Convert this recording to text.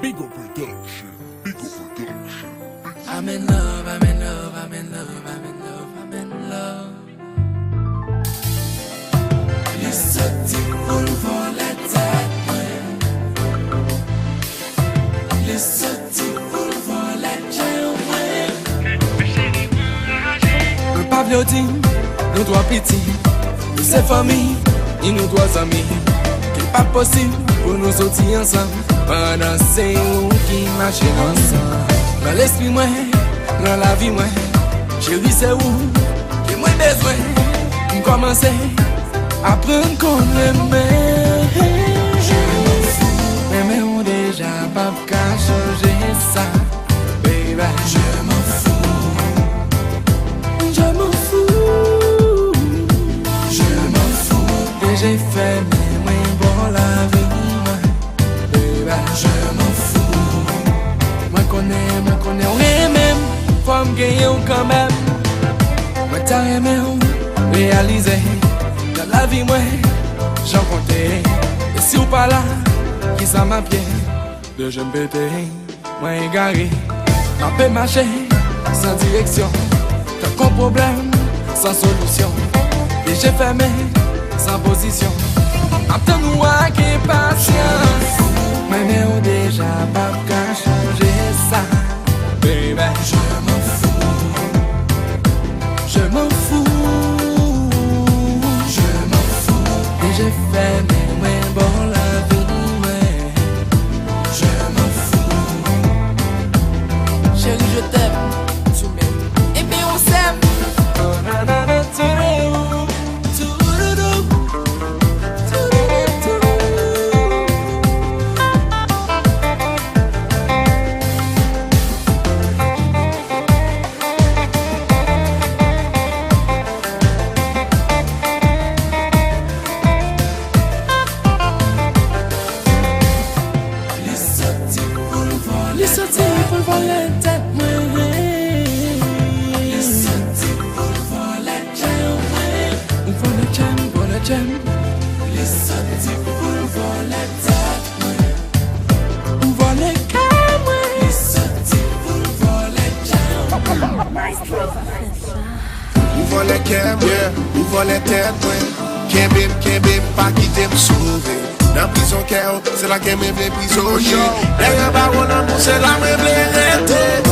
Bigo Production. Bigo Production. I'm in love, I'm in love, I'm in love, I'm in love, I'm in love. Lisoti full volatile. Lisoti full volatile. Le pavillon, nous doit pitié. C'est famille, et nous doit amis. Qu'il pas possible pour nous sortir ensemble. Pendant ces jours qui marchent ensemble. Dans l'esprit moi, dans la vie moi, chérie c'est où que moi besoin. Commencer à prendre comme aimer. Je m'en fous, mais on déjà pas qu'à changer ça, baby. Je m'en fous, je m'en fous, je m'en fous. Que j'ai fait mais moi bon la vie. Je m'en fous. Moi connais, on est même. Faut me gagner quand même. Moi t'as aimé, réaliser. Dans la vie, moi, j'en comptais. Et si ou pas là, qui ça m'a pied. De je me péter, moi égaré. M'a fait marcher, sans direction. T'as qu'un problème, sans solution. Et j'ai fermé, sans position. Attends-nous à qui est patience. Mais on déjà pas qu'à changer ça, baby. Je m'en fous, je m'en fous, je m'en fous. Et j'ai fait mais ouais, bon la vie, ouais. Je m'en fous. Chérie, je t'aime, tu m'aimes. Et puis on s'aime. Lisoti full volatile. Lisoti full volatile. Volatile. Lisoti full volatile. Volatile. Lisoti full volatile. Ouvre les cœurs, ouvre les têtes, Can't be, pas quitter me sauver. Dans prison cœur, c'est là qu'elle me fait prisonnier. Derrière baron l'amour, c'est là que me rester.